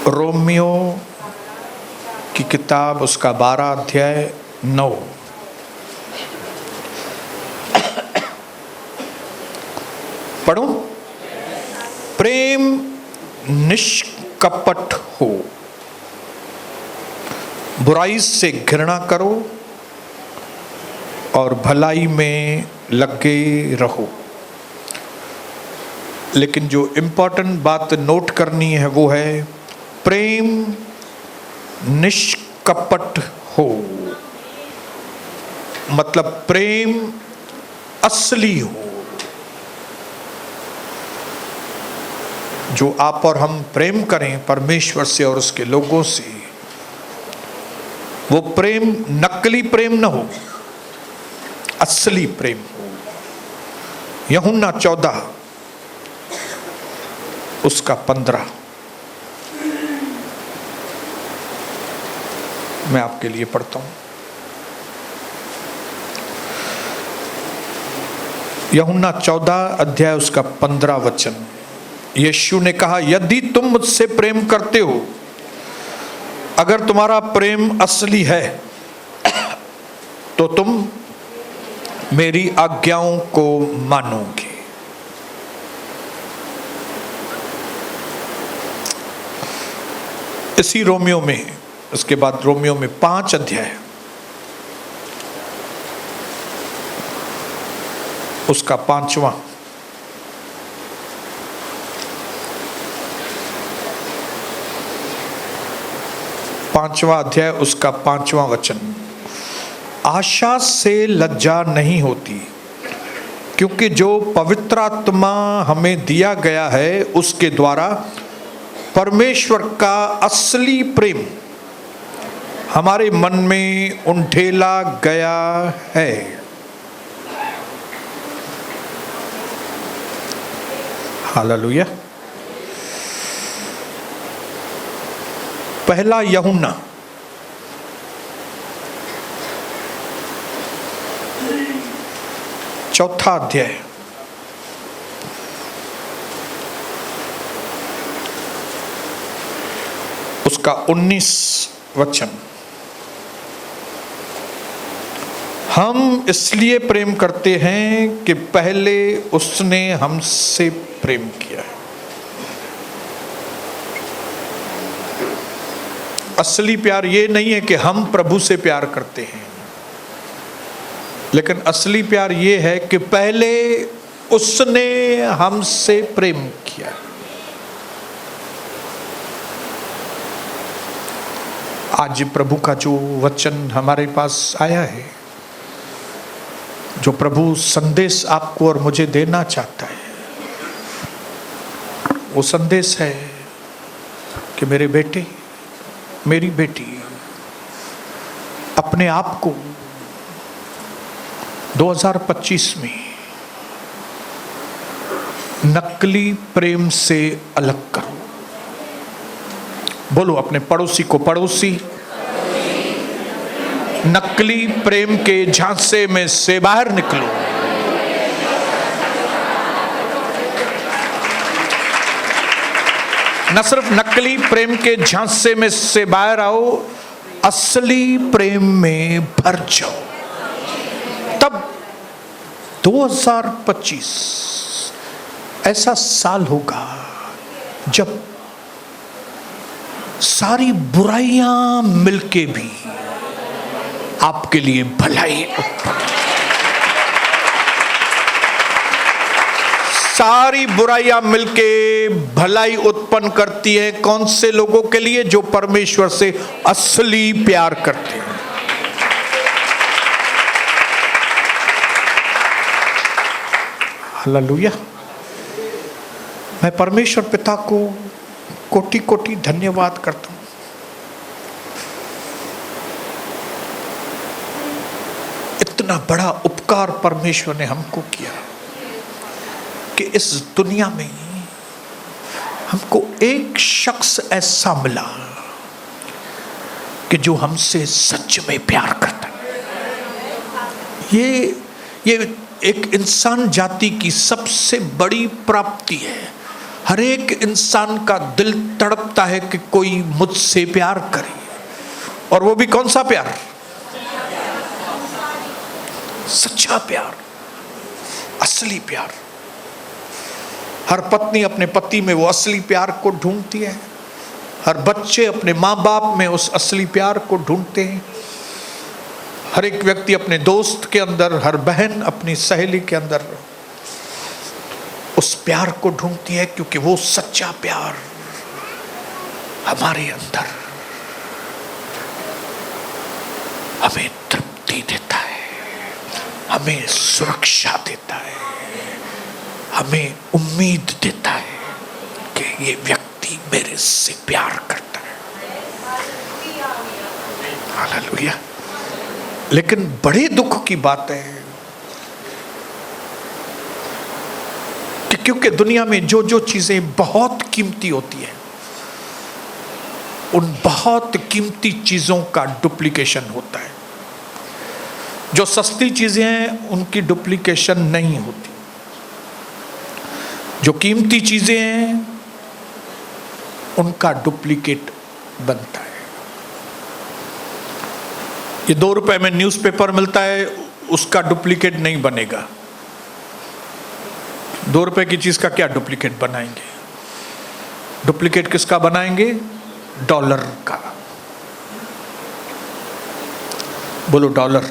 Romeo की किताब उसका 12 अध्याय 9। पढ़ो। प्रेम निष्कपट हो, बुराई से घृणा करो और भलाई में लगे रहो। लेकिन जो इम्पोर्टेंट बात नोट करनी है वो है प्रेम निष्कपट हो, मतलब प्रेम असली हो। जो आप और हम प्रेम करें परमेश्वर से और उसके लोगों से, वो प्रेम नकली प्रेम न हो, असली प्रेम हो। यूहन्ना 14 उसका 15 मैं आपके लिए पढ़ता हूं। यूहन्ना 14 अध्याय उसका 15 वचन। यीशु ने कहा, यदि तुम मुझसे प्रेम करते हो, अगर तुम्हारा प्रेम असली है, तो तुम मेरी आज्ञाओं को मानोगे। इसी रोमियो में, उसके बाद रोमियो में 5 अध्याय उसका 5वां अध्याय उसका 5वां वचन। आशा से लज्जा नहीं होती, क्योंकि जो पवित्र आत्मा हमें दिया गया है उसके द्वारा परमेश्वर का असली प्रेम हमारे मन में उंडेला गया है। हालेलुया। पहला यूहन्ना चौथा अध्याय उसका 19 वचन। हम इसलिए प्रेम करते हैं कि पहले उसने हमसे प्रेम किया है। असली प्यार ये नहीं है कि हम प्रभु से प्यार करते हैं, लेकिन असली प्यार ये है कि पहले उसने हमसे प्रेम किया। आज प्रभु का जो वचन हमारे पास आया है, जो प्रभु संदेश आपको और मुझे देना चाहता है, वो संदेश है कि मेरे बेटे, मेरी बेटी, अपने आप को 2025 में नकली प्रेम से अलग करो। बोलो अपने पड़ोसी को, पड़ोसी, नकली प्रेम के झांसे में से बाहर निकलो। न सिर्फ नकली प्रेम के झांसे में से बाहर आओ, असली प्रेम में भर जाओ। तब 2025 ऐसा साल होगा जब सारी बुराइयां मिलके भी आपके लिए भलाई उत्पन्न। सारी बुराइयां मिलके भलाई उत्पन्न करती है। कौन से लोगों के लिए? जो परमेश्वर से असली प्यार करते हैं। हालेलुया। मैं परमेश्वर पिता को कोटि कोटि धन्यवाद करता हूं। इतना बड़ा उपकार परमेश्वर ने हमको किया कि इस दुनिया में हमको एक शख्स ऐसा मिला कि जो हमसे सच में प्यार करता है। ये एक इंसान जाति की सबसे बड़ी प्राप्ति है। हर एक इंसान का दिल तड़पता है कि कोई मुझसे प्यार करे, और वो भी कौन सा प्यार? सच्चा प्यार, असली प्यार। हर पत्नी अपने पति में वो असली प्यार को ढूंढती है, हर बच्चे अपने माँ बाप में उस असली प्यार को ढूंढते हैं, हर एक व्यक्ति अपने दोस्त के अंदर, हर बहन अपनी सहेली के अंदर उस प्यार को ढूंढती है, क्योंकि वो सच्चा प्यार हमारे अंदर हमें तृप्ति देता है, हमें सुरक्षा देता है, हमें उम्मीद देता है कि ये व्यक्ति मेरे से प्यार करता है। हालेलुया। लेकिन बड़े दुख की बात है कि क्योंकि दुनिया में जो जो चीजें बहुत कीमती होती है, उन बहुत कीमती चीजों का डुप्लीकेशन होता है। जो सस्ती चीजें हैं उनकी डुप्लीकेशन नहीं होती, जो कीमती चीजें हैं उनका डुप्लीकेट बनता है। ये 2 रुपए में न्यूज़पेपर मिलता है, उसका डुप्लीकेट नहीं बनेगा। 2 रुपए की चीज का क्या डुप्लीकेट बनाएंगे? डुप्लीकेट किसका बनाएंगे? डॉलर का। बोलो डॉलर।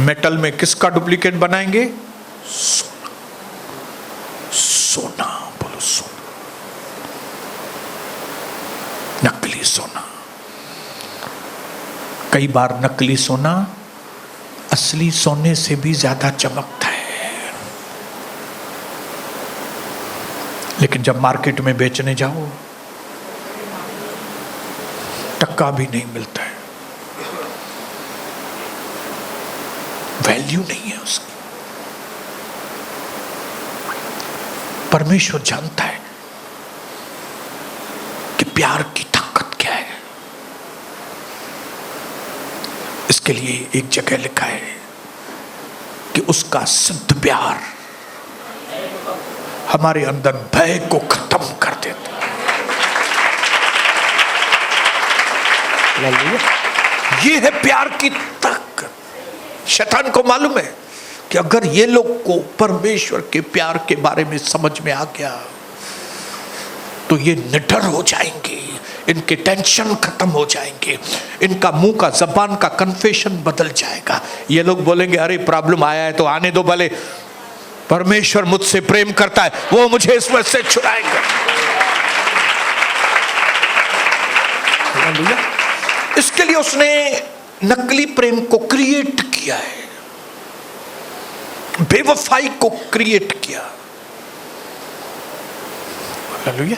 मेटल में किसका डुप्लीकेट बनाएंगे? सोना। सोना, बोलो सोना, नकली सोना। कई बार नकली सोना असली सोने से भी ज्यादा चमकता है, लेकिन जब मार्केट में बेचने जाओ टक्का भी नहीं मिलता है, वैल्यू नहीं है उसकी। परमेश्वर जानता है कि प्यार की ताकत क्या है। इसके लिए एक जगह लिखा है कि उसका सिद्ध प्यार हमारे अंदर भय को खत्म कर देता है। ये है प्यार की ताकत। शैतान को मालूम है कि अगर ये लोग को परमेश्वर के प्यार के बारे में समझ में आ गया तो ये निडर हो जाएंगे, इनके टेंशन खत्म हो जाएंगे, इनका मुंह का जबान का कन्फेशन बदल जाएगा। ये लोग बोलेंगे अरे प्रॉब्लम आया है तो आने दो, भले परमेश्वर मुझसे प्रेम करता है, वो मुझे इसमें से छुड़ाएगा। इसके लिए उसने नकली प्रेम को क्रिएट किया है, बेवफाई को क्रिएट किया, हालेलुया,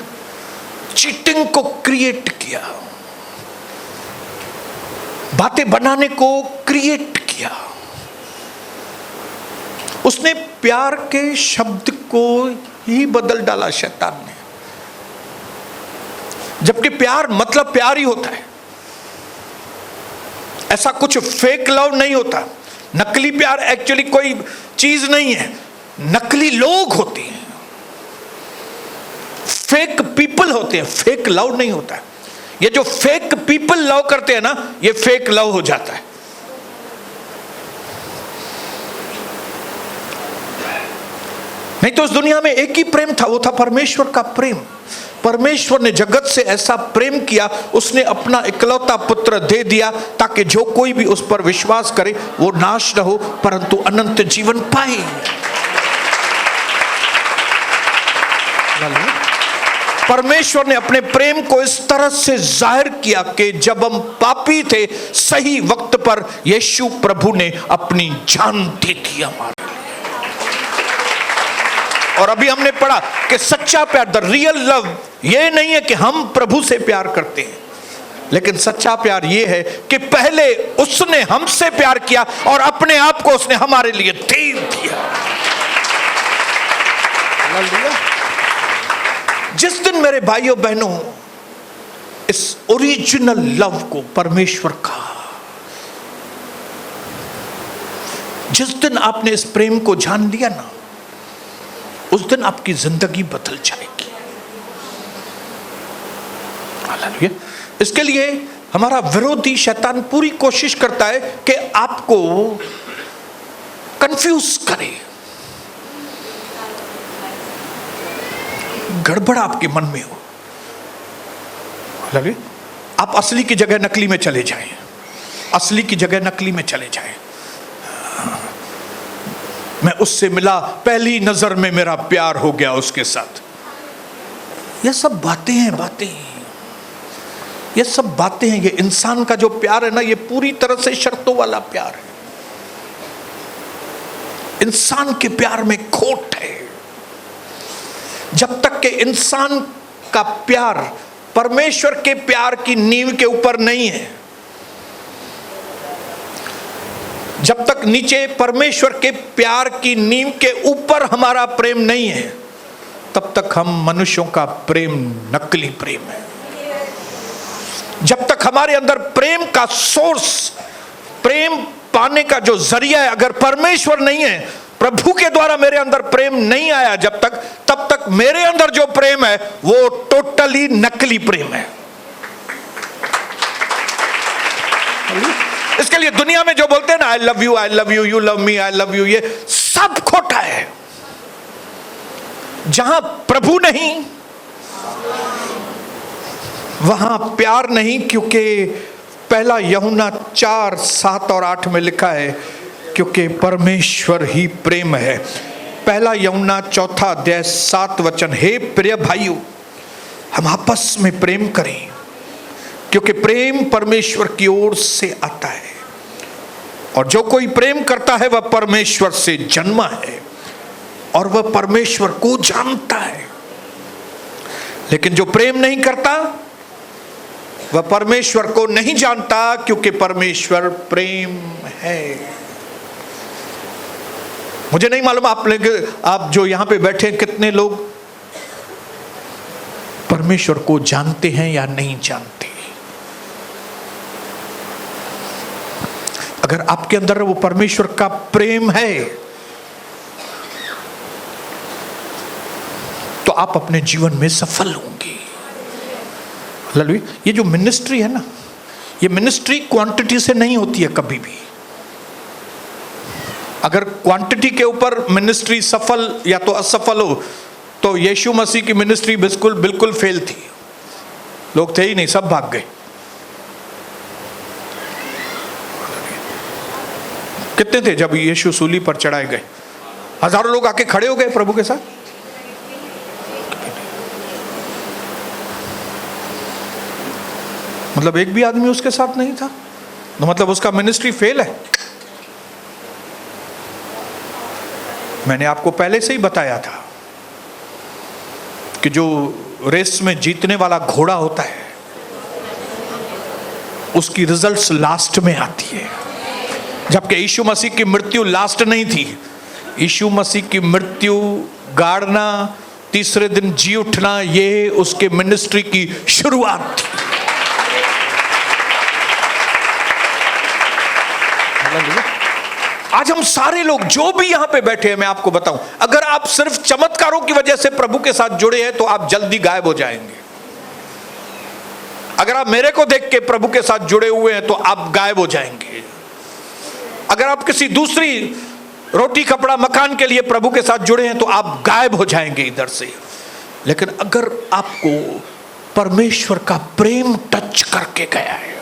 चीटिंग को क्रिएट किया, बातें बनाने को क्रिएट किया। उसने प्यार के शब्द को ही बदल डाला शैतान ने, जबकि प्यार मतलब प्यार ही होता है। ऐसा कुछ फेक लव नहीं होता। नकली प्यार एक्चुअली कोई चीज नहीं है, नकली लोग होते हैं, फेक पीपल होते हैं, फेक लव नहीं होता है। ये जो फेक पीपल लव करते हैं ना, ये फेक लव हो जाता है। नहीं तो इस दुनिया में एक ही प्रेम था, वो था परमेश्वर का प्रेम। परमेश्वर ने जगत से ऐसा प्रेम किया, उसने अपना इकलौता पुत्र दे दिया ताकि जो कोई भी उस पर विश्वास करे वो नाश न हो परंतु अनंत जीवन पाए। परमेश्वर ने अपने प्रेम को इस तरह से जाहिर किया कि जब हम पापी थे, सही वक्त पर यीशु प्रभु ने अपनी जान दे दी हमारे। और अभी हमने पढ़ा कि सच्चा प्यार, द रियल लव, ये नहीं है कि हम प्रभु से प्यार करते हैं, लेकिन सच्चा प्यार ये है कि पहले उसने हमसे प्यार किया और अपने आप को उसने हमारे लिए दे दिया। जिस दिन मेरे भाइयों बहनों इस ओरिजिनल लव को, परमेश्वर का जिस दिन आपने इस प्रेम को जान लिया ना, उस दिन आपकी जिंदगी बदल जाएगी। हालेलुया। इसके लिए हमारा विरोधी शैतान पूरी कोशिश करता है कि आपको कंफ्यूज करे, गड़बड़ आपके मन में हो। हालेलुया। आप असली की जगह नकली में चले जाएं, असली की जगह नकली में चले जाएं। मैं उससे मिला, पहली नजर में मेरा प्यार हो गया उसके साथ। यह सब बातें हैं, ये सब बातें हैं। ये इंसान का जो प्यार है ना, ये पूरी तरह से शर्तों वाला प्यार है। इंसान के प्यार में खोट है। जब तक कि इंसान का प्यार परमेश्वर के प्यार की नींव के ऊपर नहीं है, जब तक नीचे परमेश्वर के प्यार की नींव के ऊपर हमारा प्रेम नहीं है, तब तक हम मनुष्यों का प्रेम नकली प्रेम है। जब तक हमारे अंदर प्रेम का सोर्स, प्रेम पाने का जो जरिया है, अगर परमेश्वर नहीं है, प्रभु के द्वारा मेरे अंदर प्रेम नहीं आया जब तक, तब तक मेरे अंदर जो प्रेम है वो टोटली नकली प्रेम है। इसके लिए दुनिया में जो बोलते हैं ना, I love you, you love me, I love you, ये सब खोटा है। जहां प्रभु नहीं वहां प्यार नहीं, क्योंकि पहला यूहन्ना 4:7 और 8 में लिखा है, क्योंकि परमेश्वर ही प्रेम है। पहला यूहन्ना 4 अध्याय 7 वचन, हे प्रिय भाइयों, हम आपस में प्रेम करें, क्योंकि प्रेम परमेश्वर की ओर से आता है, और जो कोई प्रेम करता है वह परमेश्वर से जन्मा है और वह परमेश्वर को जानता है। लेकिन जो प्रेम नहीं करता वह परमेश्वर को नहीं जानता, क्योंकि परमेश्वर प्रेम है। मुझे नहीं मालूम आप जो यहां पे बैठे हैं, कितने लोग परमेश्वर को जानते हैं या नहीं जानते। अगर आपके अंदर वो परमेश्वर का प्रेम है तो आप अपने जीवन में सफल होंगे। हालेलुया। ये जो मिनिस्ट्री है ना, ये मिनिस्ट्री क्वांटिटी से नहीं होती है कभी भी। अगर क्वांटिटी के ऊपर मिनिस्ट्री सफल या तो असफल हो, तो यीशु मसीह की मिनिस्ट्री बिल्कुल फेल थी। लोग थे ही नहीं, सब भाग गए। कितने थे जब यीशु सूली पर चढ़ाए गए? हजारों लोग आके खड़े हो गए प्रभु के साथ। मतलब एक भी आदमी उसके साथ नहीं था, तो मतलब उसका मिनिस्ट्री फेल है। मैंने आपको पहले से ही बताया था कि जो रेस में जीतने वाला घोड़ा होता है उसकी रिजल्ट्स लास्ट में आती है, जबकि यीशु मसीह की मृत्यु लास्ट नहीं थी। यीशु मसीह की मृत्यु, गाड़ना, तीसरे दिन जी उठना, ये उसके मिनिस्ट्री की शुरुआत थी। आज हम सारे लोग जो भी यहां पे बैठे हैं, मैं आपको बताऊं, अगर आप सिर्फ चमत्कारों की वजह से प्रभु के साथ जुड़े हैं तो आप जल्दी गायब हो जाएंगे। अगर आप मेरे को देख के प्रभु के साथ जुड़े हुए हैं तो आप गायब हो जाएंगे। अगर आप किसी दूसरी रोटी कपड़ा मकान के लिए प्रभु के साथ जुड़े हैं तो आप गायब हो जाएंगे इधर से। लेकिन अगर आपको परमेश्वर का प्रेम टच करके गया है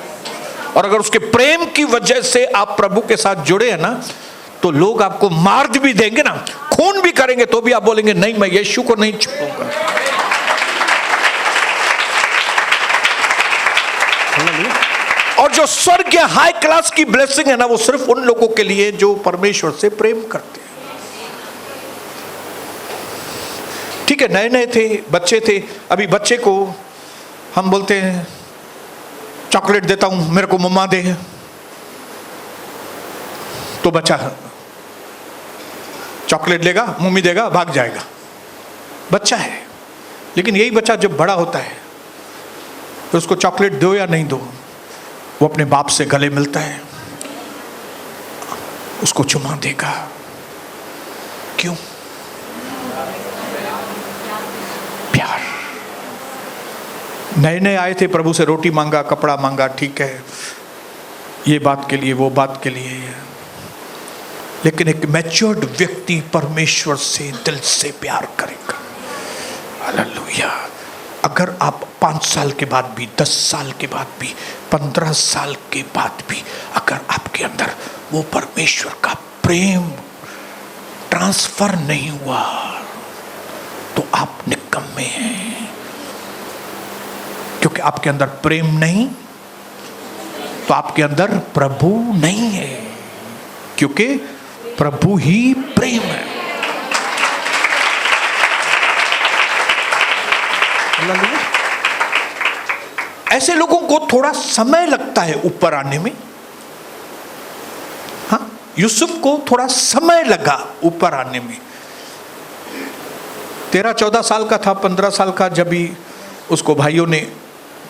और अगर उसके प्रेम की वजह से आप प्रभु के साथ जुड़े हैं ना, तो लोग आपको मार भी देंगे ना, खून भी करेंगे, तो भी आप बोलेंगे नहीं, मैं यीशु को नहीं छोड़ूंगा। और जो स्वर्ग के हाई क्लास की ब्लेसिंग है ना, वो सिर्फ उन लोगों के लिए जो परमेश्वर से प्रेम करते हैं। ठीक है, नए नए थे, बच्चे थे, अभी बच्चे को हम बोलते हैं चॉकलेट देता हूं, मेरे को मम्मा दे, तो बच्चा चॉकलेट लेगा, मम्मी देगा, भाग जाएगा, बच्चा है। लेकिन यही बच्चा जब बड़ा होता है तो उसको चॉकलेट दो या नहीं दो, वो अपने बाप से गले मिलता है। उसको चुमा देगा। क्यों? प्यार। नए नए आए थे, प्रभु से रोटी मांगा, कपड़ा मांगा, ठीक है, ये बात के लिए, वो बात के लिए, लेकिन एक मैच्योर्ड व्यक्ति परमेश्वर से दिल से प्यार करेगा। हालेलुया। अगर आप 5 साल के बाद भी, 10 साल के बाद भी, 15 साल के बाद भी अगर आपके अंदर वो परमेश्वर का प्रेम ट्रांसफर नहीं हुआ तो आप निकम्मे हैं, क्योंकि आपके अंदर प्रेम नहीं तो आपके अंदर प्रभु नहीं है, क्योंकि प्रभु ही प्रेम है। ऐसे लोगों को थोड़ा समय लगता है ऊपर आने में। हाँ, यूसुफ को थोड़ा समय लगा ऊपर आने में। 13-14 साल का था, 15 साल का, जब भी उसको भाइयों ने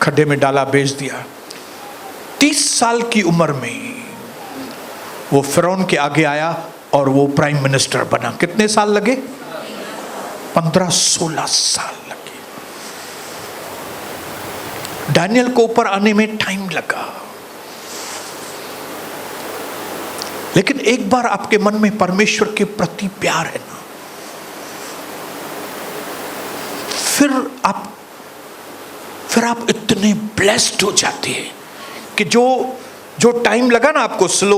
खड्डे में डाला, बेच दिया। 30 साल की उम्र में वो फिरौन के आगे आया और वो प्राइम मिनिस्टर बना। कितने साल लगे? 15-16 साल लगे। दानियल को ऊपर आने में टाइम लगा, लेकिन एक बार आपके मन में परमेश्वर के प्रति प्यार है ना, फिर आप इतने ब्लेस्ड हो जाते हैं कि जो टाइम लगा ना आपको, स्लो,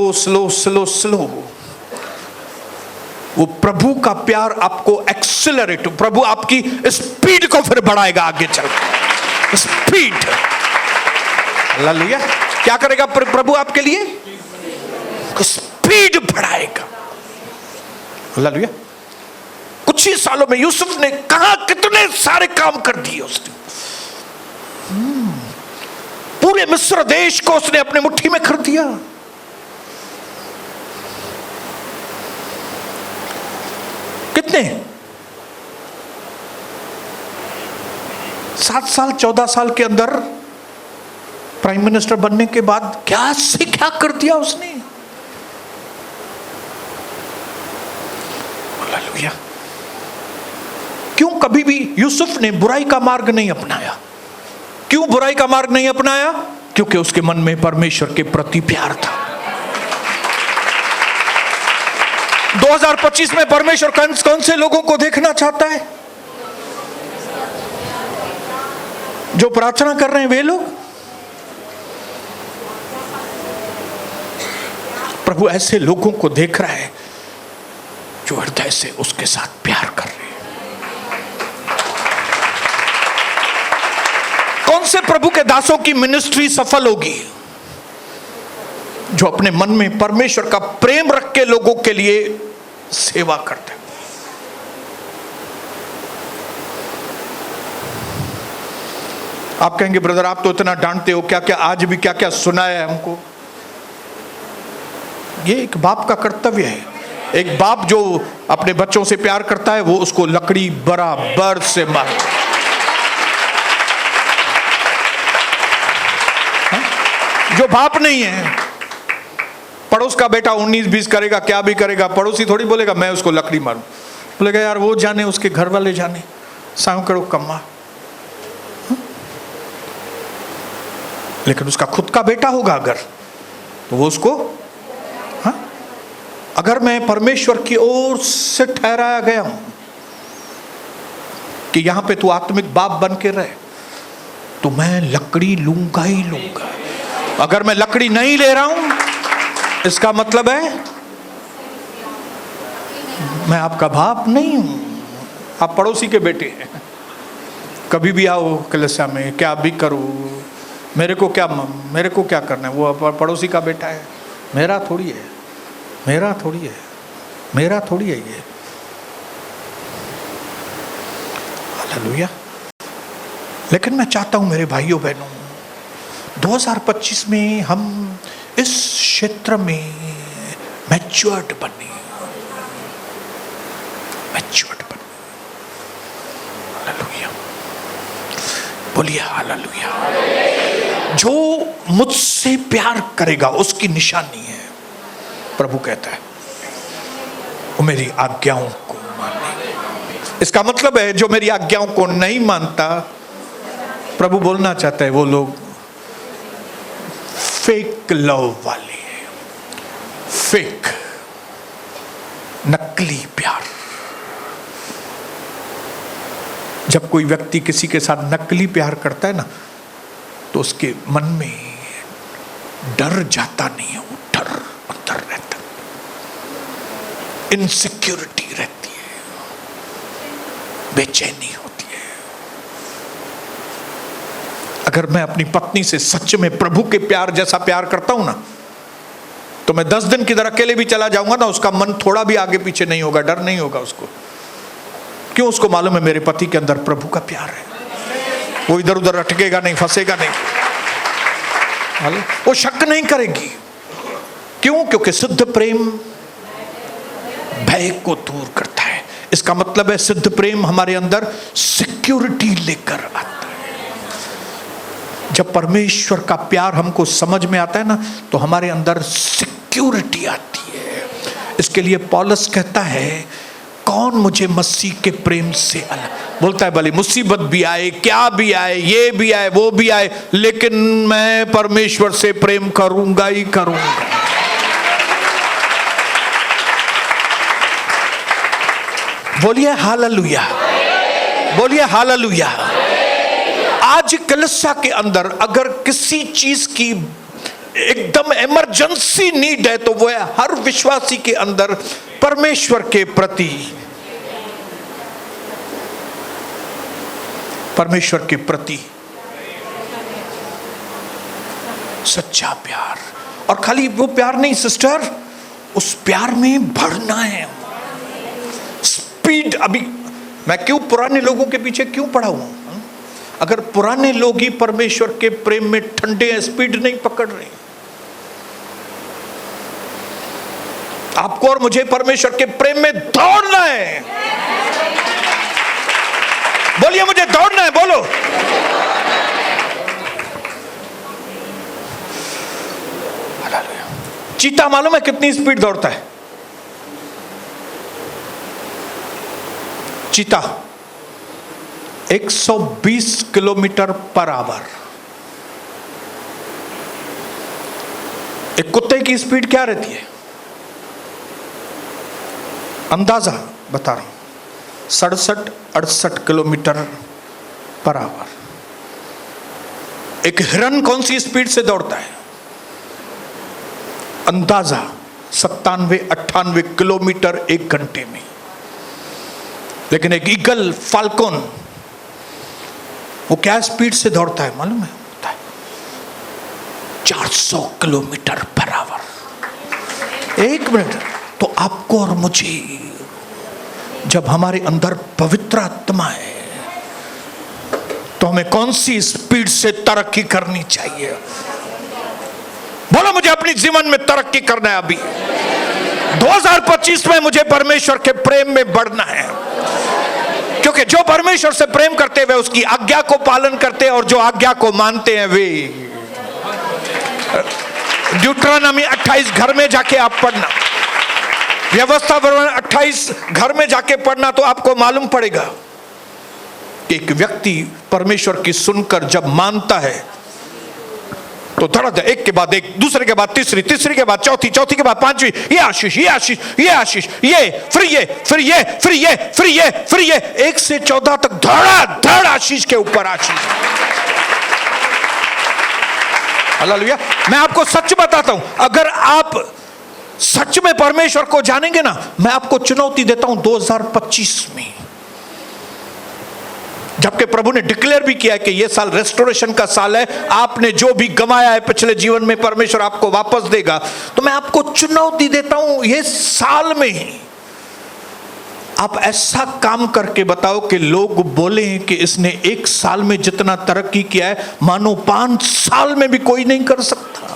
वो प्रभु का प्यार आपको एक्सेलरेट, प्रभु आपकी स्पीड को फिर बढ़ाएगा आगे चल, स्पीड। हालेलुया। क्या करेगा प्रभु आपके लिए? स्पीड बढ़ाएगा। हालेलुया। कुछ ही सालों में यूसुफ ने कहा कितने सारे काम कर दिए उसने। पूरे मिस्र देश को उसने अपने मुट्ठी में कर दिया। कितने? 7 साल 14 साल के अंदर प्राइम मिनिस्टर बनने के बाद क्या से क्या कर दिया उसने। हालेलुया। क्यों कभी भी यूसुफ ने बुराई का मार्ग नहीं अपनाया? क्यों बुराई का मार्ग नहीं अपनाया? क्योंकि उसके मन में परमेश्वर के प्रति प्यार था। 2025 में परमेश्वर कौन से लोगों को देखना चाहता है? जो प्रार्थना कर रहे हैं वे लोग। प्रभु ऐसे लोगों को देख रहा है जो हृदय से उसके साथ प्यार कर रहे हैं। कौन से प्रभु के दासों की मिनिस्ट्री सफल होगी? जो अपने मन में परमेश्वर का प्रेम रख के लोगों के लिए सेवा करते हैं। आप कहेंगे ब्रदर आप तो इतना डांटते हो, क्या क्या आज भी क्या क्या सुनाया है हमको। ये एक बाप का कर्तव्य है। एक बाप जो अपने बच्चों से प्यार करता है वो उसको लकड़ी बराबर से मार। जो बाप नहीं है, पड़ोस का बेटा 19-20 करेगा, क्या भी करेगा, पड़ोसी थोड़ी बोलेगा मैं उसको लकड़ी मारूं। बोलेगा यार वो जाने, उसके घर वाले जाने, साव करो कम्मा। लेकिन उसका खुद का बेटा होगा अगर, तो वो उसको, हाँ, अगर मैं परमेश्वर की ओर से ठहराया गया हूं कि यहां पे तू आत्मिक बाप बन के रहे, तो मैं लकड़ी लूंगा ही लूंगा। अगर मैं लकड़ी नहीं ले रहा हूं, इसका मतलब है मैं आपका बाप नहीं हूं, आप पड़ोसी के बेटे हैं। कभी भी आओ कलीसिया में, क्या भी करो, मेरे को क्या करना है? वो पड़ोसी का बेटा है, मेरा थोड़ी है, मेरा थोड़ी है ये। हालेलुया। लेकिन मैं चाहता हूं मेरे भाइयों बहनों, 2025 में हम इस क्षेत्र में मैच्योर्ड बने। हालेलुया। बोलिए हालेलुया। जो मुझसे प्यार करेगा उसकी निशानी है, प्रभु कहता है। मेरी आज्ञाओं को माने। इसका मतलब है जो मेरी आज्ञाओं को नहीं मानता, प्रभु बोलना चाहता है वो लोग फेक लव वाले हैं, फेक, नकली प्यार। जब कोई व्यक्ति किसी के साथ नकली प्यार करता है ना, तो उसके मन में डर जाता नहीं है, वो डर अंदर रहता, इनसिक्योरिटी रहती है, बेचैनी होती है। अगर मैं अपनी पत्नी से सच में प्रभु के प्यार जैसा प्यार करता हूं ना, तो मैं 10 दिन किधर अकेले भी चला जाऊंगा ना, उसका मन थोड़ा भी आगे पीछे नहीं होगा, डर नहीं होगा उसको। क्यों? उसको मालूम है मेरे पति के अंदर प्रभु का प्यार है, वो इधर उधर अटकेगा नहीं, फंसेगा नहीं, वो शक नहीं करेगी। क्यों? क्योंकि सिद्ध प्रेम भय को दूर करता है। इसका मतलब है सिद्ध प्रेम हमारे अंदर सिक्योरिटी लेकर आता है। जब परमेश्वर का प्यार हमको समझ में आता है ना, तो हमारे अंदर सिक्योरिटी आती है। इसके लिए पौलुस कहता है, कौन मुझे मसीह के प्रेम से अलग, बोलता है भले मुसीबत भी आए, क्या भी आए, ये भी आए, वो भी आए, लेकिन मैं परमेश्वर से प्रेम करूंगा ही करूंगा। बोलिए हालेलुया, बोलिए हालेलुया। आज कलीसिया के अंदर अगर किसी चीज की एकदम इमरजेंसी नीड है, तो वो है हर विश्वासी के अंदर परमेश्वर के प्रति, परमेश्वर के प्रति सच्चा प्यार। और खाली वो प्यार नहीं सिस्टर, उस प्यार में बढ़ना है, स्पीड। अभी मैं क्यों पुराने लोगों के पीछे क्यों पड़ा हूं? अगर पुराने लोग ही परमेश्वर के प्रेम में ठंडे हैं, स्पीड नहीं पकड़ रहे। आपको और मुझे परमेश्वर के प्रेम में दौड़ना है। बोलिए मुझे दौड़ना है, बोलो। चीता मालूम है कितनी स्पीड दौड़ता है? चीता 120 किलोमीटर पर आवर। एक कुत्ते की स्पीड क्या रहती है? अंदाजा बता रहा हूं, 67-68 किलोमीटर पर आवर। एक हिरन कौन सी स्पीड से दौड़ता है? अंदाजा 97-98 किलोमीटर 1 घंटे में। लेकिन एक ईगल, फाल्कन, वो क्या स्पीड से दौड़ता है मालूम है? 400 किलोमीटर पर आवर। 1 मिनट। तो आपको और मुझे, जब हमारे अंदर पवित्र आत्मा है, तो हमें कौन सी स्पीड से तरक्की करनी चाहिए? बोलो मुझे अपनी जीवन में तरक्की करना है। अभी 2025 में मुझे परमेश्वर के प्रेम में बढ़ना है, क्योंकि जो परमेश्वर से प्रेम करते वे उसकी आज्ञा को पालन करते हैं, और जो आज्ञा को मानते हैं वे। ड्यूटरोनॉमी 28 घर में जाके आप पढ़ना, व्यवस्था वर्णन 28 घर में जाके पढ़ना, तो आपको मालूम पड़ेगा कि एक व्यक्ति परमेश्वर की सुनकर जब मानता है, तो धड़क, एक के बाद एक, दूसरे के बाद तीसरी, तीसरी के बाद चौथी, चौथी के बाद पांचवी, ये आशीष, ये आशीष, ये आशीष, ये फिर ये, फिर ये, फिर ये, फिर ये, फिर ये, 1 से 14 तक धड़ाधड़ आशीष के ऊपर आशीष। हालेलुया। मैं आपको सच बताता हूं, अगर आप सच में परमेश्वर को जानेंगे ना, मैं आपको चुनौती देता हूं 2025 में, जबकि प्रभु ने डिक्लेयर भी किया है कि यह साल रेस्टोरेशन का साल है, आपने जो भी गंवाया है पिछले जीवन में परमेश्वर आपको वापस देगा। तो मैं आपको चुनौती देता हूं, यह साल में ही आप ऐसा काम करके बताओ कि लोग बोले कि इसने 1 साल में जितना तरक्की किया है, मानो 5 साल में भी कोई नहीं कर सकता।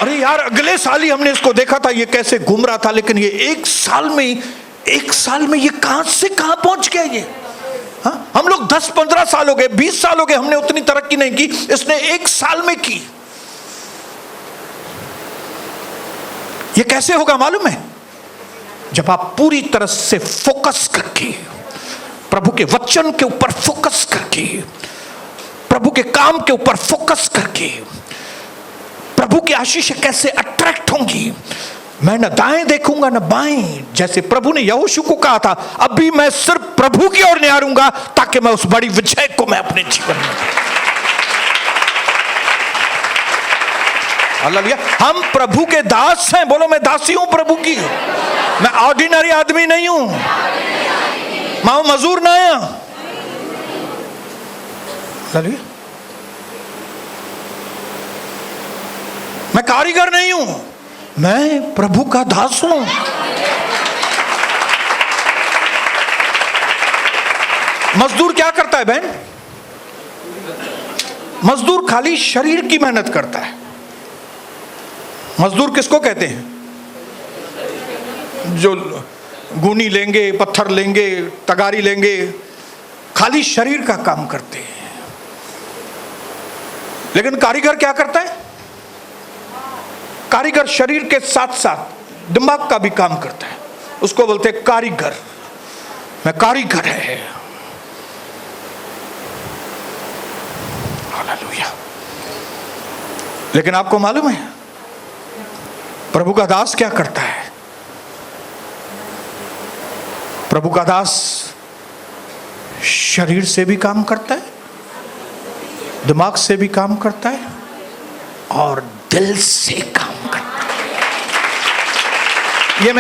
अरे यार, अगले साल ही हमने इसको देखा था, ये कैसे घूम रहा था, लेकिन ये 1 साल में ये कहां से कहां पहुंच गया ये? हाँ? हम लोग 10-15 साल हो गए, 20 साल हो गए, हमने उतनी तरक्की नहीं की, इसने 1 साल में की। ये कैसे होगा मालूम है? जब आप पूरी तरह से फोकस करके, प्रभु के वचन के ऊपर फोकस करके, प्रभु के काम के ऊपर फोकस करके, प्रभु की आशीष कैसे अट्रैक्ट होंगी। मैं न दाएं देखूंगा न बाएं, जैसे प्रभु ने यहोशू को कहा था, अभी मैं सिर्फ प्रभु की ओर निहारूंगा ताकि मैं उस बड़ी विजय को मैं अपने जीवन में। हालेलुया। हम प्रभु के दास हैं। बोलो, मैं दासी हूं प्रभु की। मैं ऑर्डिनरी आदमी नहीं हूं। मैं मजदूर ना आया। हालेलुया। मैं कारीगर नहीं हूं, मैं प्रभु का दास हूं। मजदूर क्या करता है बहन? मजदूर खाली शरीर की मेहनत करता है। मजदूर किसको कहते हैं? जो गुनी लेंगे, पत्थर लेंगे, तगारी लेंगे, खाली शरीर का काम करते हैं। लेकिन कारीगर क्या करता है? कारीगर शरीर के साथ साथ दिमाग का भी काम करता है। उसको बोलते हैं कारीगर। मैं कारीगर है। हालेलुया। लेकिन आपको मालूम है प्रभु का दास क्या करता है? प्रभु का दास शरीर से भी काम करता है, दिमाग से भी काम करता है और दिल से काम करता है।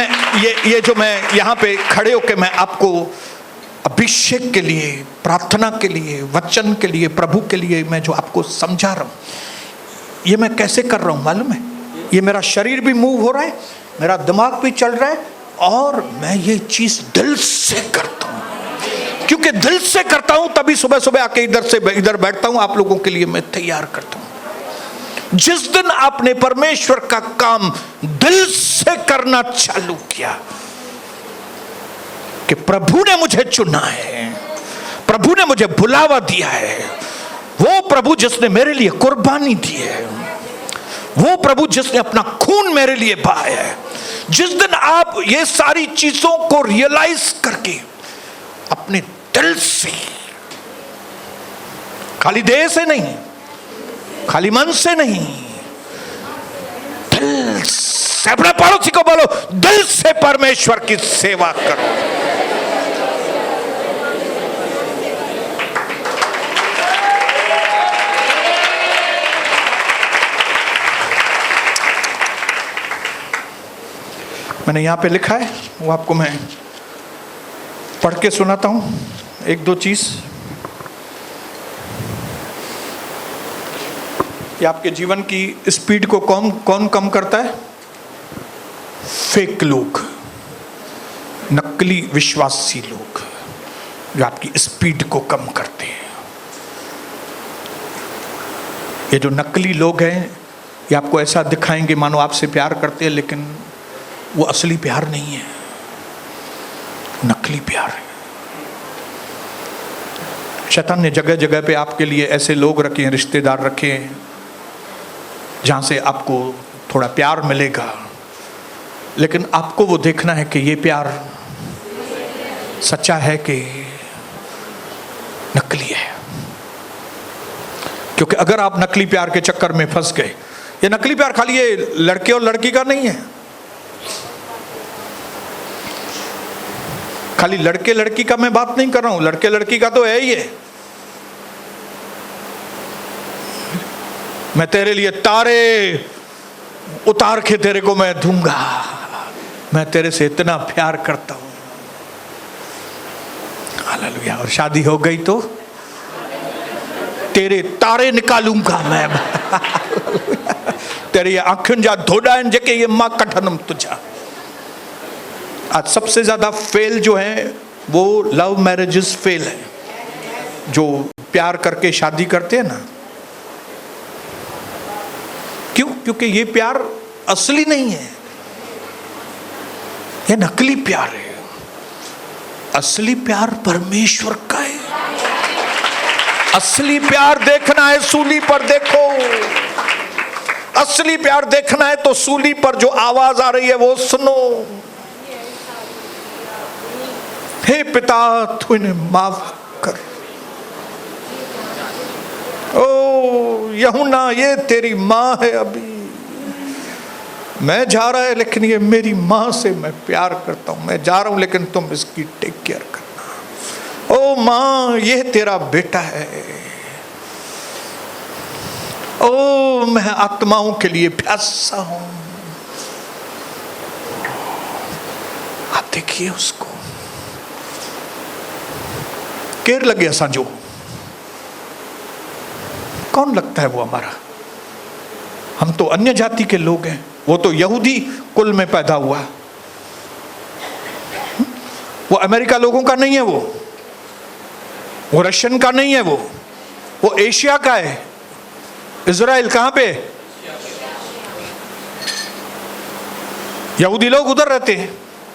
ये जो मैं यहां पे खड़े होकर मैं आपको अभिषेक के लिए, प्रार्थना के लिए, वचन के लिए, प्रभु के लिए मैं जो आपको समझा रहा हूं, ये मैं कैसे कर रहा हूं मालूम है? ये मेरा शरीर भी मूव हो रहा है, मेरा दिमाग भी चल रहा है और मैं ये चीज दिल से करता हूं। क्योंकि दिल से करता हूं तभी सुबह सुबह आके इधर से इधर बैठता हूं, आप लोगों के लिए मैं तैयार करता हूं। जिस दिन आपने परमेश्वर का काम दिल से करना चालू किया कि प्रभु ने मुझे चुना है, प्रभु ने मुझे बुलावा दिया है, वो प्रभु जिसने मेरे लिए कुर्बानी दी है, वो प्रभु जिसने अपना खून मेरे लिए बहाया है, जिस दिन आप ये सारी चीजों को रियलाइज करके अपने दिल से, खाली देह से नहीं, खाली मन से नहीं, दिल से, अपने पड़ोसी को बोलो दिल से परमेश्वर की सेवा करो। मैंने यहाँ पे लिखा है, वो आपको मैं पढ़ के सुनाता हूँ एक दो चीज़। ये आपके जीवन की स्पीड को कौन कम करता है? फेक लोग, नकली विश्वासी लोग, जो आपकी स्पीड को कम करते हैं। ये जो नकली लोग हैं, ये आपको ऐसा दिखाएंगे मानो आपसे प्यार करते हैं, लेकिन वो असली प्यार नहीं है, नकली प्यार है। शैतान ने जगह जगह पे आपके लिए ऐसे लोग रखे हैं, रिश्तेदार रखे हैं, जहां से आपको थोड़ा प्यार मिलेगा, लेकिन आपको वो देखना है कि ये प्यार सच्चा है कि नकली है। क्योंकि अगर आप नकली प्यार के चक्कर में फंस गए, ये नकली प्यार खाली ये लड़के और लड़की का नहीं है, खाली लड़के लड़की का मैं बात नहीं कर रहा हूं, लड़के लड़की का तो है ही है। मैं तेरे लिए तारे उतार के तेरे को मैं दूंगा, मैं तेरे से इतना प्यार करता हूं। हालेलुया। और शादी हो गई तो तेरे तारे निकालूंगा मैं। तेरे ये आंखुन जा धोड़ा जेके ये मां कठनम तुझा। आज सबसे ज्यादा फेल जो है वो लव मैरिजेस फेल है, जो प्यार करके शादी करते हैं ना। क्यों? क्योंकि ये प्यार असली नहीं है, ये नकली प्यार है। असली प्यार परमेश्वर का है। असली प्यार देखना है, सूली पर देखो। असली प्यार देखना है तो सूली पर जो आवाज आ रही है वो सुनो। हे पिता तू इन्हें माफ कर। ओ यूहन्ना ये तेरी माँ है, अभी मैं जा रहा है लेकिन ये मेरी माँ से मैं प्यार करता हूं, मैं जा रहा हूं लेकिन तुम इसकी टेक केयर करना। ओ माँ ये तेरा बेटा है। ओ मैं आत्माओं के लिए प्यासा हूं। आप देखिए उसको केर लगे असांजो, कौन लगता है वो हमारा? हम तो अन्य जाति के लोग हैं, वो तो यहूदी कुल में पैदा हुआ, वो अमेरिका लोगों का नहीं है, वो रशियन का नहीं है, वो एशिया का है। इजराइल कहां पे? यहूदी लोग उधर रहते हैं,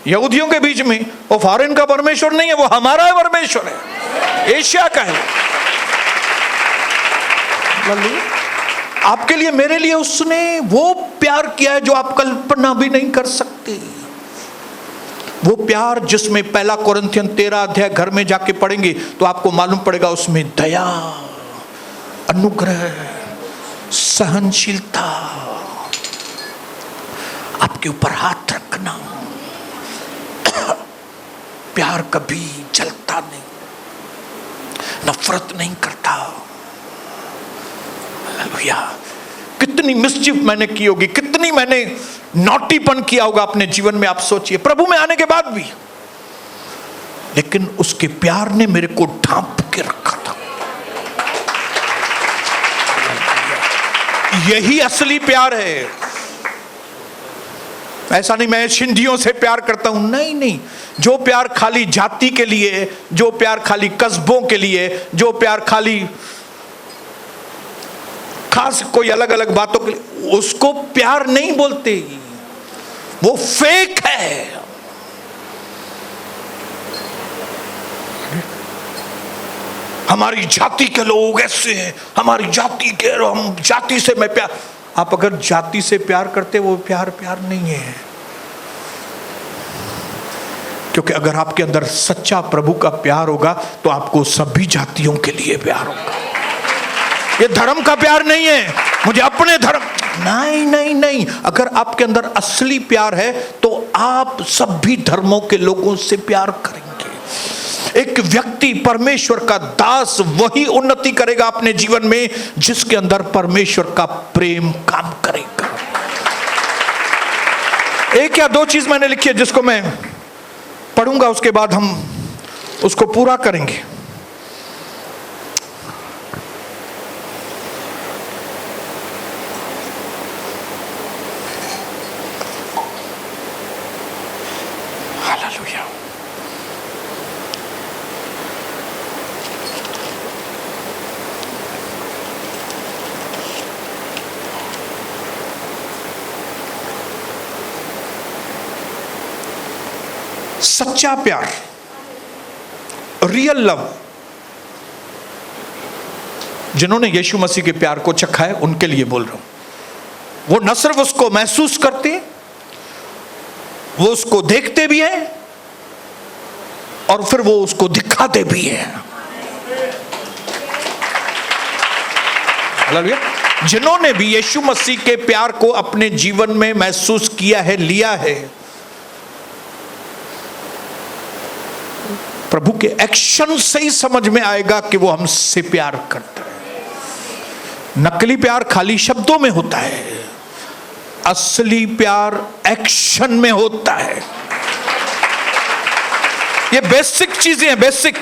यहूदियों के बीच में। वो फॉरेन का परमेश्वर नहीं है, वो हमारा है परमेश्वर है, एशिया का है। आपके लिए मेरे लिए उसने वो प्यार किया है जो आप कल्पना भी नहीं कर सकते। वो प्यार जिसमें 1 कोरिन्थियन 13 अध्याय घर में जाके पढ़ेंगे तो आपको मालूम पड़ेगा, उसमें दया, अनुग्रह, सहनशीलता, आपके ऊपर हाथ रखना, प्यार कभी जलता नहीं, नफरत नहीं करता। हालेलुया। कितनी मिसचिफ मैंने की होगी, कितनी मैंने नॉटीपन किया होगा अपने जीवन में, आप सोचिए, प्रभु में आने के बाद भी, लेकिन उसके प्यार ने मेरे को ढांप के रखा था। यही असली प्यार है। ऐसा नहीं मैं सिंधियों से प्यार करता हूं, नहीं नहीं। जो प्यार खाली जाति के लिए, जो प्यार खाली कस्बों के लिए, जो प्यार खाली खास कोई अलग अलग बातों के लिए, उसको प्यार नहीं बोलते, वो फेक है। हमारी जाति के लोग ऐसे हैं, हमारी जाति के, हम जाति से मैं प्यार। आप अगर जाति से प्यार करते, वो प्यार प्यार नहीं है। क्योंकि अगर आपके अंदर सच्चा प्रभु का प्यार होगा तो आपको सभी जातियों के लिए प्यार होगा। ये धर्म का प्यार नहीं है, मुझे अपने धर्म, नहीं नहीं नहीं। अगर आपके अंदर असली प्यार है तो आप सभी धर्मों के लोगों से प्यार करेंगे। एक व्यक्ति परमेश्वर का दास वही उन्नति करेगा अपने जीवन में जिसके अंदर परमेश्वर का प्रेम काम करेगा। एक या दो चीज मैंने लिखी है जिसको मैं पढ़ूंगा, उसके बाद हम उसको पूरा करेंगे। हालेलुया। सच्चा प्यार, रियल लव, जिन्होंने यीशु मसीह के प्यार को चखा है उनके लिए बोल रहा हूं। वो न सिर्फ उसको महसूस करते, वो उसको देखते भी हैं और फिर वो उसको दिखाते भी हैं। हालेलुया। जिन्होंने भी यीशु मसीह के प्यार को अपने जीवन में महसूस किया है, लिया है, प्रभु के एक्शन से ही समझ में आएगा कि वो हमसे प्यार करता है। नकली प्यार खाली शब्दों में होता है, असली प्यार एक्शन में होता है। ये बेसिक चीजें हैं, बेसिक।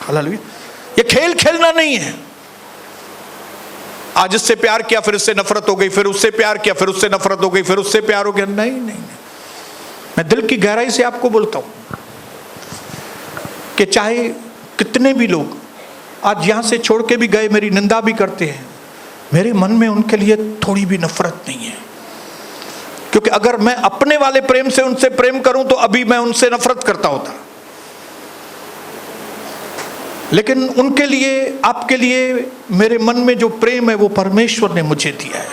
हालेलुया। ये खेल खेलना नहीं है। आज इससे प्यार किया फिर इससे नफरत हो गई, फिर उससे प्यार किया फिर उससे नफरत हो गई, फिर उससे प्यार हो गया। नहीं नहीं नहीं, मैं दिल की गहराई से आपको बोलता हूं कि चाहे कितने भी लोग आज यहां से छोड़ के भी गए, मेरी निंदा भी करते हैं, मेरे मन में उनके लिए थोड़ी भी नफरत नहीं है। क्योंकि अगर मैं अपने वाले प्रेम से उनसे प्रेम करूं तो अभी मैं उनसे नफरत करता होता। लेकिन उनके लिए, आपके लिए मेरे मन में जो प्रेम है वो परमेश्वर ने मुझे दिया है।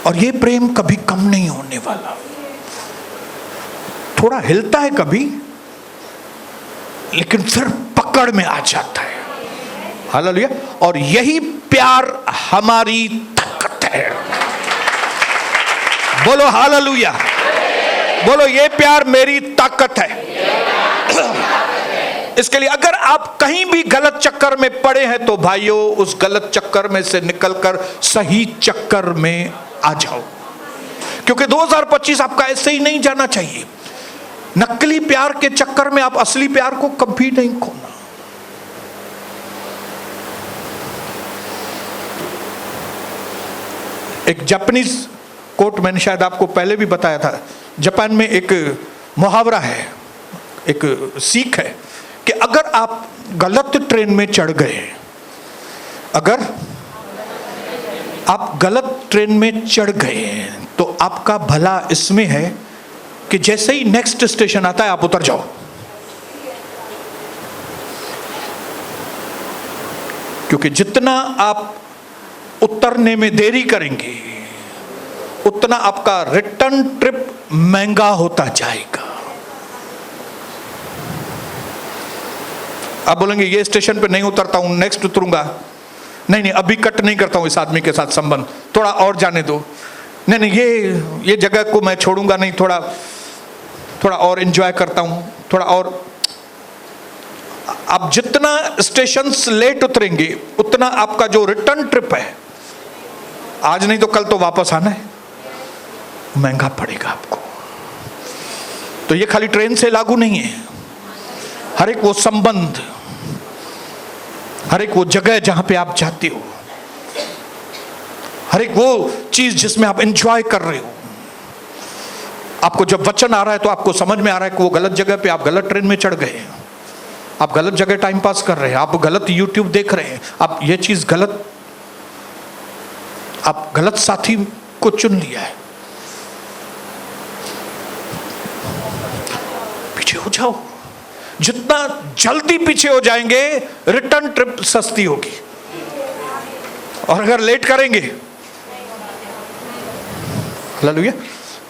और ये प्रेम कभी कम नहीं होने वाला। थोड़ा हिलता है कभी, लेकिन फिर पकड़ में आ जाता है। हालेलुया। और यही प्यार हमारी ताकत है। बोलो हालेलुया। बोलो ये प्यार मेरी ताकत है। इसके लिए अगर आप कहीं भी गलत चक्कर में पड़े हैं तो भाइयों, उस गलत चक्कर में से निकलकर सही चक्कर में आ जाओ, क्योंकि 2025 आपका ऐसे ही नहीं जाना चाहिए। नकली प्यार के चक्कर में आप असली प्यार को कभी नहीं खोना। एक जापानीज कोट मैंने शायद आपको पहले भी बताया था। जापान में एक मुहावरा है, एक सीख है कि अगर आप गलत ट्रेन में चढ़ गए, अगर आप गलत ट्रेन में चढ़ गए तो आपका भला इसमें है कि जैसे ही नेक्स्ट स्टेशन आता है आप उतर जाओ। क्योंकि जितना आप उतरने में देरी करेंगे उतना आपका रिटर्न ट्रिप महंगा होता जाएगा। आप बोलेंगे ये स्टेशन पे नहीं उतरता हूं, नेक्स्ट उतरूंगा। नहीं, अभी कट नहीं करता हूं इस आदमी के साथ संबंध, थोड़ा और जाने दो। नहीं, ये जगह को मैं छोड़ूंगा नहीं, थोड़ा और एंजॉय करता हूं, थोड़ा और। आप जितना स्टेशंस लेट उतरेंगे उतना आपका जो रिटर्न ट्रिप है, आज नहीं तो कल तो वापस आना है, महंगा पड़ेगा आपको। तो ये खाली ट्रेन से लागू नहीं है। हर एक वो संबंध, हर एक वो जगह जहां पे आप जाते हो, हर एक वो चीज जिसमें आप एंजॉय कर रहे हो, आपको जब वचन आ रहा है तो आपको समझ में आ रहा है कि वो गलत जगह पे आप गलत ट्रेन में चढ़ गए, आप गलत जगह टाइम पास कर रहे हैं, आप गलत यूट्यूब देख रहे हैं, आप ये चीज गलत, आप गलत साथी को चुन लिया है। पीछे हो जाओ। जितना जल्दी पीछे हो जाएंगे रिटर्न ट्रिप सस्ती होगी, और अगर लेट करेंगे, हालेलुया।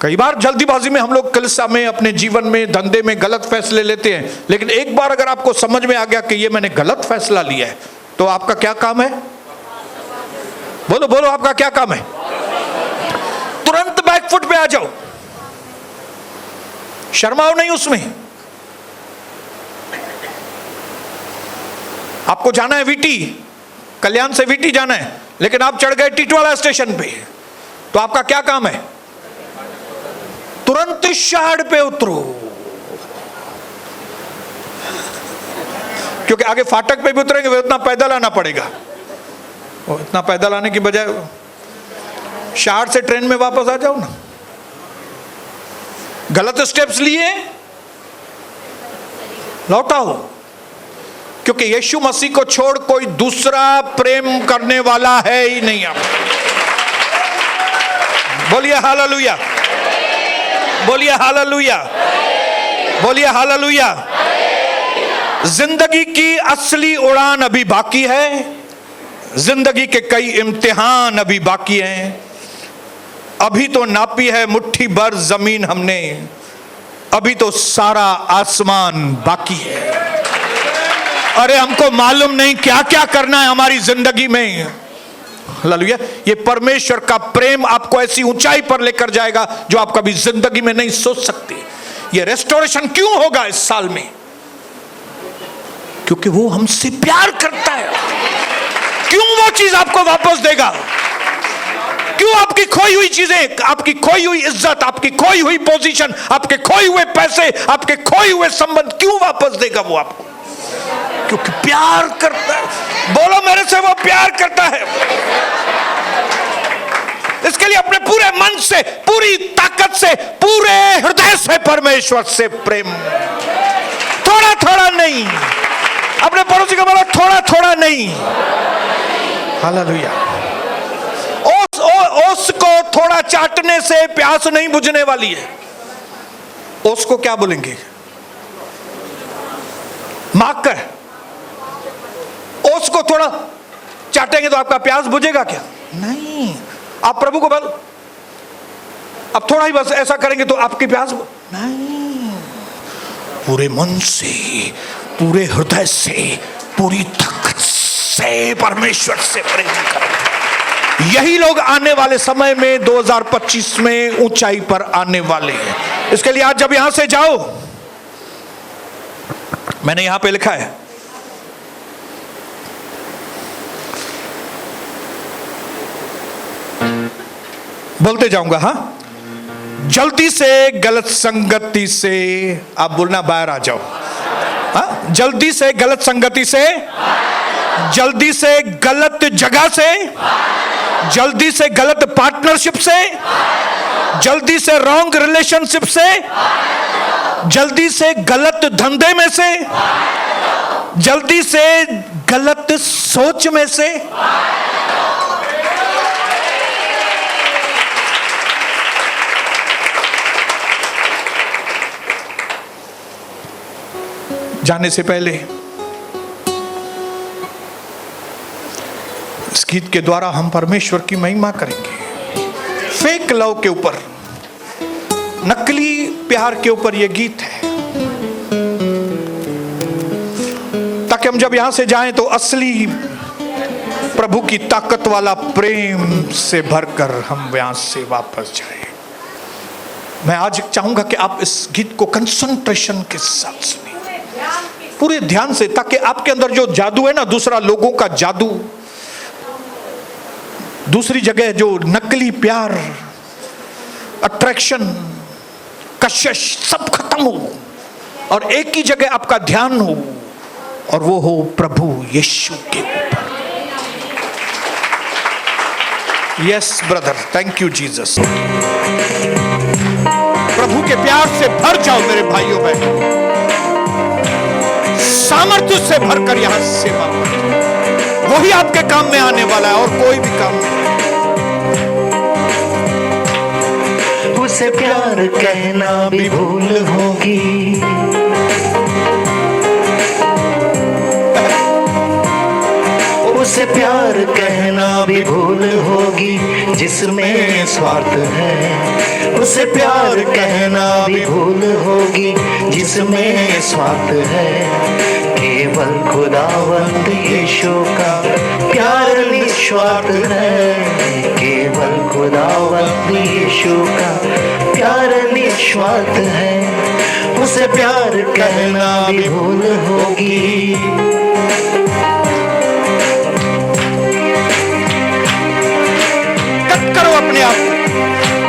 कई बार जल्दीबाजी में हम लोग कलीसिया में, अपने जीवन में, धंधे में गलत फैसले लेते हैं, लेकिन एक बार अगर आपको समझ में आ गया कि ये मैंने गलत फैसला लिया है, तो आपका क्या काम है? बोलो बोलो, आपका क्या काम है? तुरंत बैकफुट पे आ जाओ, शर्माओ नहीं उसमें। आपको जाना है वीटी, कल्याण से वीटी जाना है, लेकिन आप चढ़ गए टिटवाला स्टेशन पे, तो आपका क्या काम है? तुरंत शहर पे उतरो, क्योंकि आगे फाटक पे भी उतरेंगे वो इतना पैदल आना पड़ेगा। और इतना पैदल आने की बजाय शहर से ट्रेन में वापस आ जाओ ना। गलत स्टेप्स लिए लौटाओ, क्योंकि यीशु मसीह को छोड़ कोई दूसरा प्रेम करने वाला है ही नहीं। आप बोलिए हालेलुया, बोलिए हालेलुया, बोलिए हालेलुया। जिंदगी की असली उड़ान अभी बाकी है, जिंदगी के कई इम्तिहान अभी बाकी हैं। अभी तो नापी है मुट्ठी भर जमीन हमने, अभी तो सारा आसमान बाकी है। अरे हमको मालूम नहीं क्या क्या करना है हमारी जिंदगी में। हालेलुया। ये परमेश्वर का प्रेम आपको ऐसी ऊंचाई पर लेकर जाएगा जो आप कभी जिंदगी में नहीं सोच सकते। ये रेस्टोरेशन क्यों होगा इस साल में? क्योंकि वो हमसे प्यार करता है। क्यों वो चीज आपको वापस देगा? क्यों आपकी खोई हुई चीजें, आपकी खोई हुई इज्जत, आपकी खोई हुई पोजीशन, आपके खोए हुए पैसे, आपके खोए हुए संबंध क्यों वापस देगा वो आपको? क्योंकि प्यार करता है। बोलो मेरे से, वो प्यार करता है। इसके लिए अपने पूरे मन से, पूरी ताकत से, पूरे हृदय से परमेश्वर से प्रेम, थोड़ा थोड़ा नहीं। अपने पड़ोसी को बोलो थोड़ा थोड़ा नहीं। हालेलुया। ओस को थोड़ा चाटने से प्यास नहीं बुझने वाली है। ओस को क्या बोलेंगे? माकर। ओस को थोड़ा चाटेंगे तो आपका प्यास बुझेगा क्या? नहीं। आप प्रभु को बोलो, अब थोड़ा ही बस ऐसा करेंगे तो आपकी प्यास नहीं, पूरे मन से, पूरे हृदय से, पूरी ताकत से परमेश्वर से प्रेम करें। यही लोग आने वाले समय में 2025 में ऊंचाई पर आने वाले हैं। इसके लिए आज जब यहां से जाओ, मैंने यहां पे लिखा है, बोलते जाऊंगा, हाँ, जल्दी से गलत संगति से, आप बोलना बाहर आ जाओ, हाँ, जल्दी से गलत संगति से, जल्दी से गलत जगह से, जल्दी से गलत पार्टनरशिप से, जल्दी से रॉन्ग रिलेशनशिप से, जल्दी से गलत धंधे में से, जल्दी से गलत सोच में से, जाने से पहले इस गीत के द्वारा हम परमेश्वर की महिमा करेंगे। फेक लव के ऊपर, नकली प्यार के ऊपर यह गीत है, ताकि हम जब यहां से जाएं तो असली प्रभु की ताकत वाला प्रेम से भरकर हम यहां से वापस जाएं। मैं आज चाहूंगा कि आप इस गीत को कंसंट्रेशन के साथ सुनिए, पूरे ध्यान से, ताकि आपके अंदर जो जादू है ना, दूसरा लोगों का जादू, दूसरी जगह जो नकली प्यार, अट्रैक्शन, कशिश, सब खत्म हो और एक ही जगह आपका ध्यान हो, और वो हो प्रभु यीशु के ऊपर। Yes brother, thank you Jesus. प्रभु के प्यार से भर जाओ मेरे भाइयों बहनों, सामर्थ्य से भरकर यहां सेवा करो, वही आपके काम में आने वाला है और कोई भी काम नहीं। उसे प्यार कहना भी भूल होगी, उसे प्यार कहना भी भूल होगी, जिसमें स्वार्थ है। उसे प्यार कहना भी भूल होगी, जिसमें स्वार्थ है। केवल खुदावंद यीशु का प्यार निस्वार्थ है। केवल खुदावंद यीशु का प्यार निस्वार्थ है। उसे प्यार कहना भी भूल होगी। कट करो अपने आप,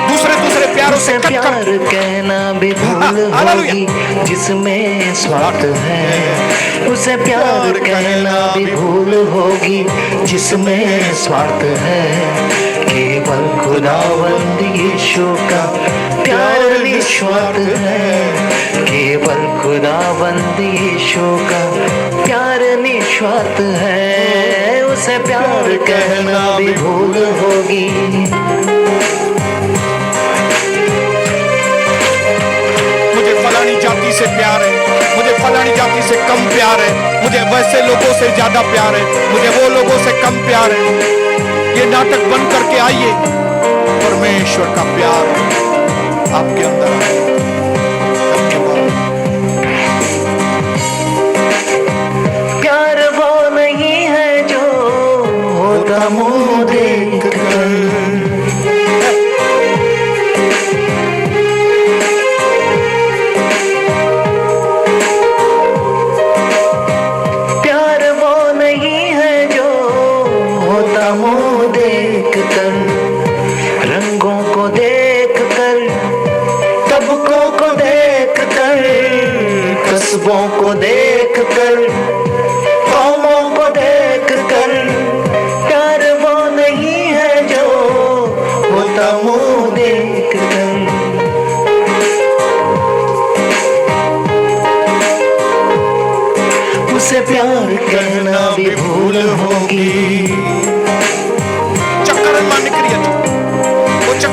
दूसरे प्यारों से कट प्यार कहना भी भूल होगी, जिसमें स्वार्थ है। उसे प्यार कहना भी भूल होगी, जिसमें स्वार्थ है। केवल खुदावंद यीशु का प्यार निस्वार्थ है। केवल खुदावंद यीशु का प्यार निस्वार्थ है। उसे प्यार कहना भी भूल होगी। जाति से प्यार है, मुझे फलानी जाति से कम प्यार है, मुझे वैसे लोगों से ज्यादा प्यार है, मुझे वो लोगों से कम प्यार है। ये नाटक बंद करके आइए, परमेश्वर का प्यार आपके अंदर है। प्यार वो नहीं है जो होता मुंह देखकर, रंगों को देखकर, तबकों को देखकर, कस्बों को देखकर, कौमों को देखकर। प्यार वो नहीं है जो होता मुंह देखकर। उसे प्यार कहना भी भूल होगी।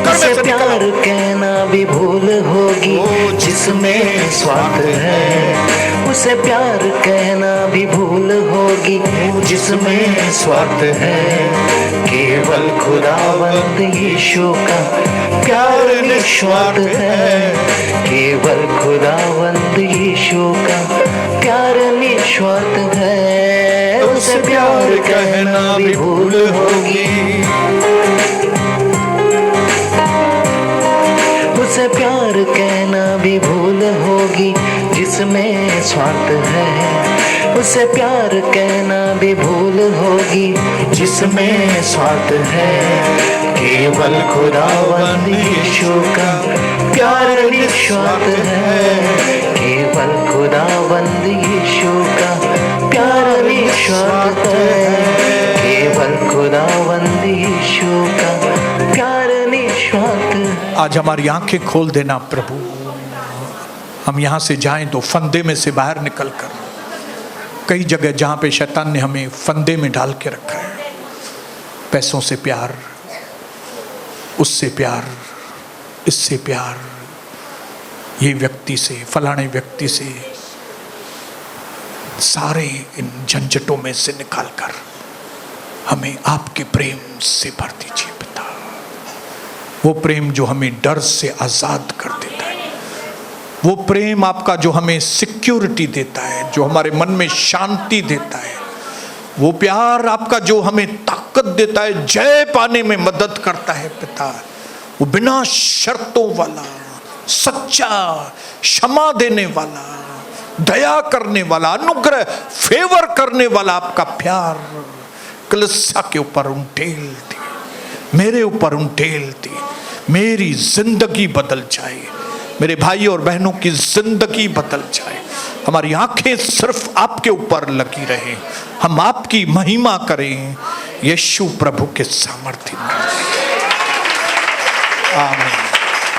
उसे प्यार कहना भी भूल होगी, जिसमें स्वार्थ है। उसे प्यार कहना भी भूल होगी, जिसमें स्वार्थ है। केवल खुदावंद यीशु का प्यार निस्वार्थ है, केवल खुदावंद यीशु का प्यार निस्वार्थ है। उसे प्यार कहना भी भूल होगी, उसे प्यार कहना भी भूल होगी, जिसमें स्वार्थ है। उसे प्यार कहना भी भूल होगी, जिसमें स्वार्थ है। केवल खुदावंद यीशु का प्यार निस्वार्थ है, केवल खुदावंद यीशु का प्यार निस्वार्थ है, केवल खुदावंद यीशु का प्यार निस्वार्थ है। आज हमारी आंखें खोल देना प्रभु, हम यहाँ से जाएं तो फंदे में से बाहर निकलकर, कई जगह जहाँ पे शैतान ने हमें फंदे में डाल के रखा है, पैसों से प्यार, उससे प्यार, इससे प्यार, ये व्यक्ति से, फलाने व्यक्ति से, सारे इन झंझटों में से निकालकर हमें आपके प्रेम से भर दीजिए पिता। वो प्रेम जो हमें डर से आजाद कर देता है, वो प्रेम आपका जो हमें सिक्योरिटी देता है, जो हमारे मन में शांति देता है, वो प्यार आपका जो हमें ताकत देता है, जय पाने में मदद करता है पिता। वो बिना शर्तों वाला, सच्चा, क्षमा देने वाला, दया करने वाला, अनुग्रह, फेवर करने वाला आपका प्यार कलीसिया के ऊपर उंडेल दे, मेरे ऊपर उंडेल दे, मेरी जिंदगी बदल जाए, मेरे भाई और बहनों की जिंदगी बदल जाए, हमारी आंखें सिर्फ आपके ऊपर लगी रहे, हम आपकी महिमा करें यीशु प्रभु के सामर्थ्य में। आमीन।